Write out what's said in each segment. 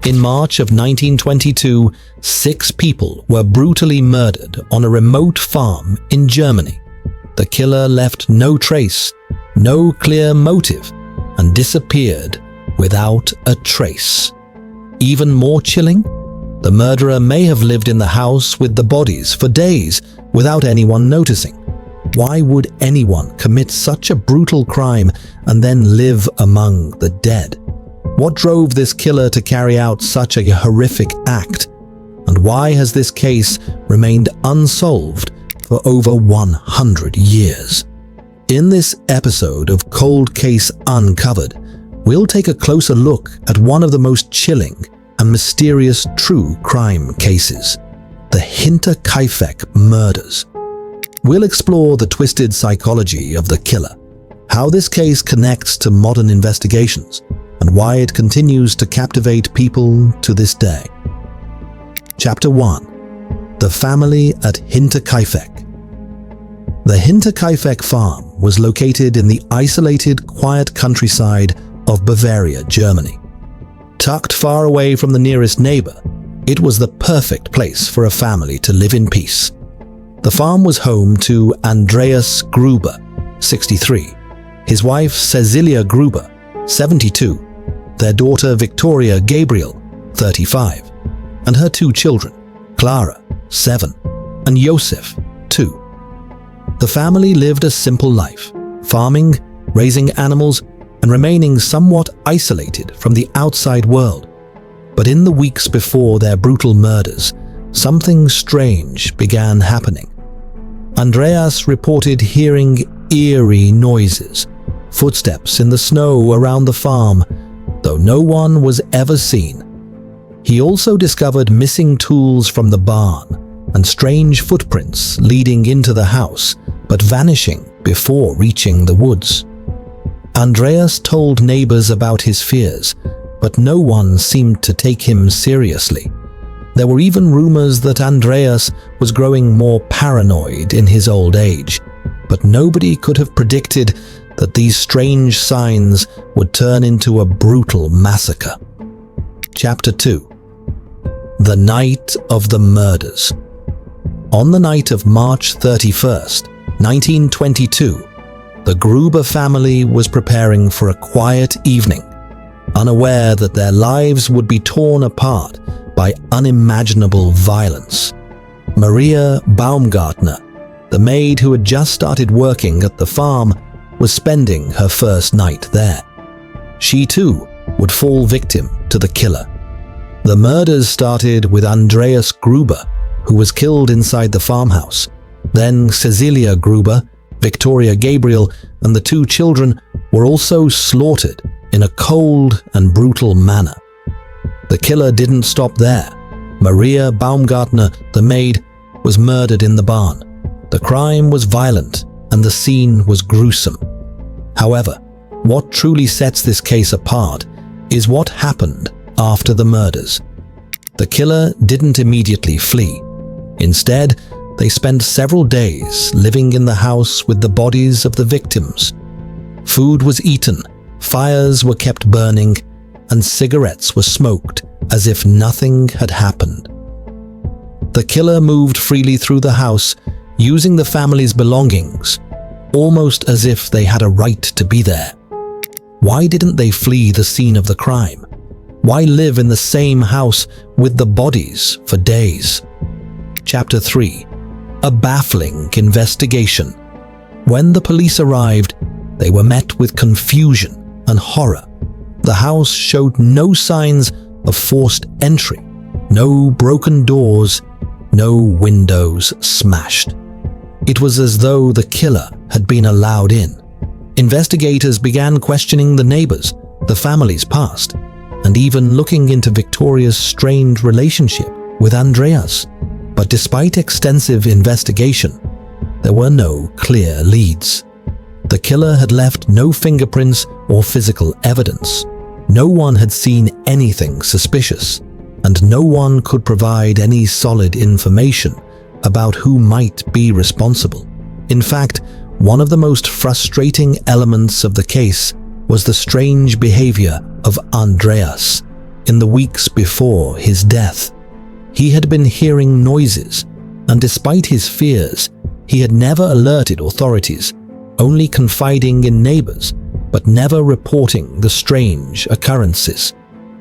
In March of 1922, 6 people were brutally murdered on a remote farm in Germany. The killer left no trace, no clear motive, and disappeared without a trace. Even more chilling, the murderer may have lived in the house with the bodies for days without anyone noticing. Why would anyone commit such a brutal crime and then live among the dead? What drove this killer to carry out such a horrific act? And why has this case remained unsolved for over 100 years? In this episode of Cold Case Uncovered, we'll take a closer look at one of the most chilling and mysterious true crime cases, the Hinterkaifeck murders. We'll explore the twisted psychology of the killer, how this case connects to modern investigations, and why it continues to captivate people to this day. Chapter 1. The Family at Hinterkaifeck. The Hinterkaifeck farm was located in the isolated, quiet countryside of Bavaria, Germany. Tucked far away from the nearest neighbor, it was the perfect place for a family to live in peace. The farm was home to Andreas Gruber, 63, his wife Cecilia Gruber, 72, their daughter Victoria Gabriel, 35, and her 2 children, Clara, 7, and Josef, 2. The family lived a simple life, farming, raising animals, and remaining somewhat isolated from the outside world. But in the weeks before their brutal murders, something strange began happening. Andreas reported hearing eerie noises, footsteps in the snow around the farm, though no one was ever seen. He also discovered missing tools from the barn and strange footprints leading into the house, but vanishing before reaching the woods. Andreas told neighbors about his fears, but no one seemed to take him seriously. There were even rumors that Andreas was growing more paranoid in his old age, but nobody could have predicted that these strange signs would turn into a brutal massacre. Chapter 2. The Night of the Murders. On the night of March 31st, 1922, the Gruber family was preparing for a quiet evening, unaware that their lives would be torn apart by unimaginable violence. Maria Baumgartner, the maid who had just started working at the farm, was spending her first night there. She too would fall victim to the killer. The murders started with Andreas Gruber, who was killed inside the farmhouse. Then Cecilia Gruber, Victoria Gabriel, and the 2 children were also slaughtered in a cold and brutal manner. The killer didn't stop there. Maria Baumgartner, the maid, was murdered in the barn. The crime was violent and the scene was gruesome. However, what truly sets this case apart is what happened after the murders. The killer didn't immediately flee. Instead, they spent several days living in the house with the bodies of the victims. Food was eaten, fires were kept burning, and cigarettes were smoked as if nothing had happened. The killer moved freely through the house, using the family's belongings, almost as if they had a right to be there. Why didn't they flee the scene of the crime? Why live in the same house with the bodies for days? Chapter 3. A baffling investigation. When the police arrived, they were met with confusion and horror. The house showed no signs of forced entry, no broken doors, no windows smashed. It was as though the killer had been allowed in. Investigators began questioning the neighbors, the family's past, and even looking into Victoria's strained relationship with Andreas. But despite extensive investigation, there were no clear leads. The killer had left no fingerprints or physical evidence. No one had seen anything suspicious, and no one could provide any solid information about who might be responsible. In fact, one of the most frustrating elements of the case was the strange behavior of Andreas. in the weeks before his death. He had been hearing noises, and despite his fears, he had never alerted authorities, only confiding in neighbors, but never reporting the strange occurrences.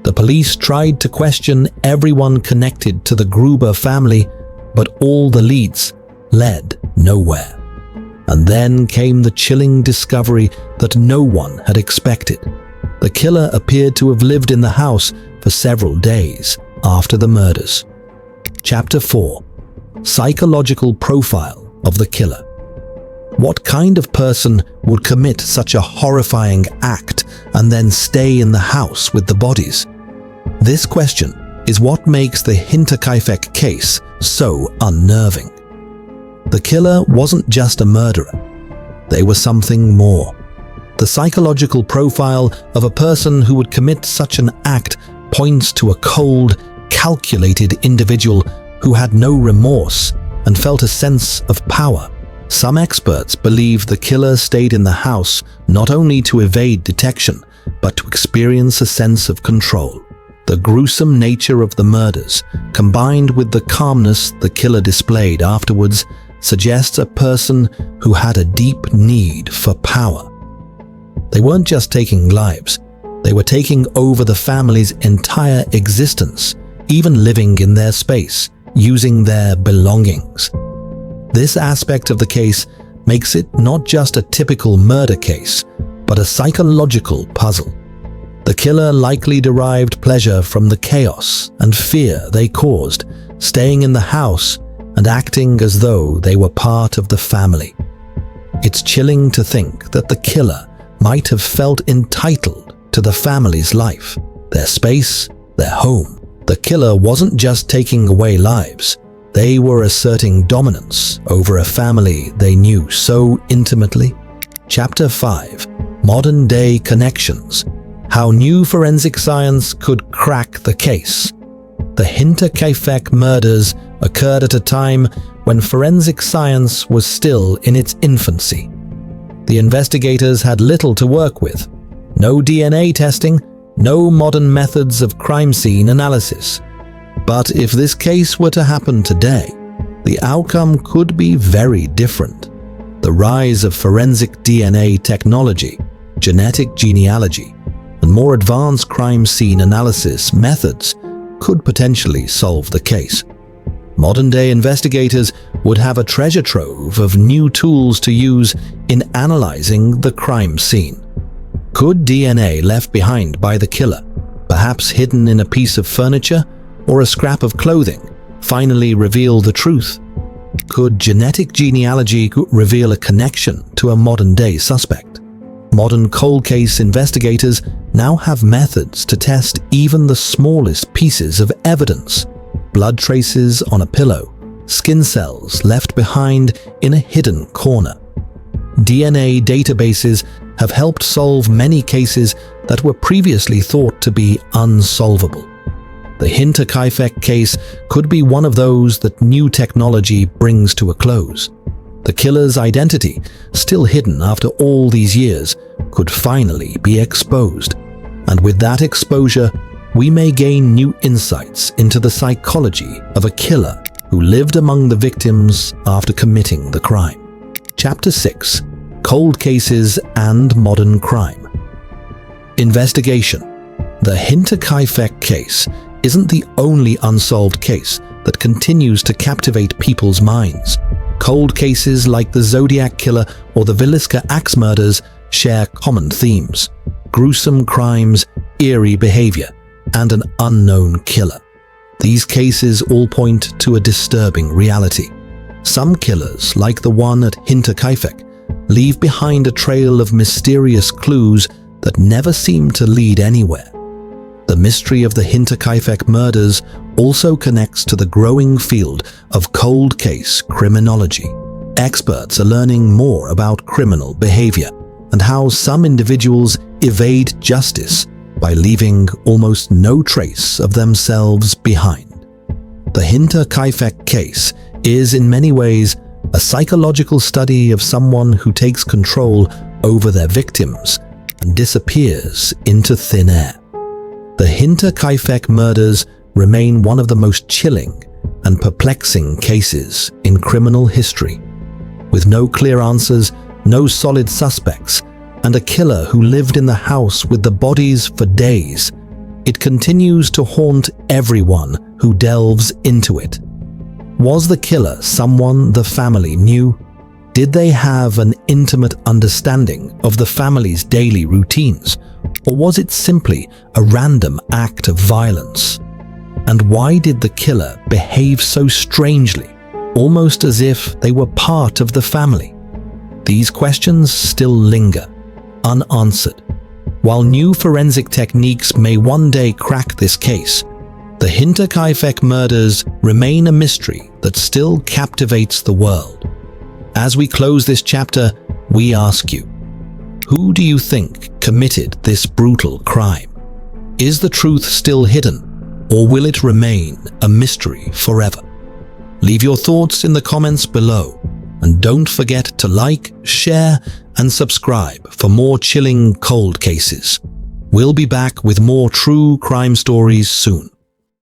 The police tried to question everyone connected to the Gruber family, but all the leads led nowhere. And then came the chilling discovery that no one had expected. The killer appeared to have lived in the house for several days after the murders. Chapter 4. Psychological Profile of the Killer. What kind of person would commit such a horrifying act and then stay in the house with the bodies? This question is what makes the Hinterkaifeck case so unnerving. The killer wasn't just a murderer. They were something more. The psychological profile of a person who would commit such an act points to a cold, calculated individual who had no remorse and felt a sense of power. Some experts believe the killer stayed in the house not only to evade detection, but to experience a sense of control. The gruesome nature of the murders, combined with the calmness the killer displayed afterwards, suggests a person who had a deep need for power. They weren't just taking lives, they were taking over the family's entire existence, even living in their space, using their belongings. This aspect of the case makes it not just a typical murder case, but a psychological puzzle. The killer likely derived pleasure from the chaos and fear they caused, staying in the house and acting as though they were part of the family. It's chilling to think that the killer might have felt entitled to the family's life, their space, their home. The killer wasn't just taking away lives, they were asserting dominance over a family they knew so intimately. Chapter 5. Modern-day connections. How new forensic science could crack the case. The Hinterkaifeck murders occurred at a time when forensic science was still in its infancy. The investigators had little to work with. No DNA testing, no modern methods of crime scene analysis. But if this case were to happen today, the outcome could be very different. The rise of forensic DNA technology, genetic genealogy, and more advanced crime scene analysis methods could potentially solve the case. Modern-day investigators would have a treasure trove of new tools to use in analyzing the crime scene. Could DNA left behind by the killer, perhaps hidden in a piece of furniture or a scrap of clothing, finally reveal the truth? Could genetic genealogy reveal a connection to a modern-day suspect? Modern cold case investigators now have methods to test even the smallest pieces of evidence. Blood traces on a pillow, skin cells left behind in a hidden corner. DNA databases have helped solve many cases that were previously thought to be unsolvable. The Hinterkaifeck case could be one of those that new technology brings to a close. The killer's identity, still hidden after all these years, could finally be exposed. And with that exposure, we may gain new insights into the psychology of a killer who lived among the victims after committing the crime. Chapter 6. Cold Cases and Modern Crime. Investigation. The Hinterkaifeck case isn't the only unsolved case that continues to captivate people's minds. Cold cases like the Zodiac Killer or the Villisca Axe murders share common themes: gruesome crimes, eerie behavior, and an unknown killer. These cases all point to a disturbing reality. Some killers, like the one at Hinterkaifeck, leave behind a trail of mysterious clues that never seem to lead anywhere. The mystery of the Hinterkaifeck murders also connects to the growing field of cold case criminology. Experts are learning more about criminal behavior and how some individuals evade justice by leaving almost no trace of themselves behind. The Hinterkaifeck case is in many ways a psychological study of someone who takes control over their victims and disappears into thin air. The Hinterkaifeck murders remain one of the most chilling and perplexing cases in criminal history. With no clear answers, no solid suspects, and a killer who lived in the house with the bodies for days, it continues to haunt everyone who delves into it. Was the killer someone the family knew? Did they have an intimate understanding of the family's daily routines? Or was it simply a random act of violence? And why did the killer behave so strangely, almost as if they were part of the family? These questions still linger, unanswered. While new forensic techniques may one day crack this case, the Hinterkaifeck murders remain a mystery that still captivates the world. As we close this chapter, we ask you, who do you think committed this brutal crime? Is the truth still hidden, or will it remain a mystery forever? Leave your thoughts in the comments below, and don't forget to like, share, and subscribe for more chilling cold cases. We'll be back with more true crime stories soon.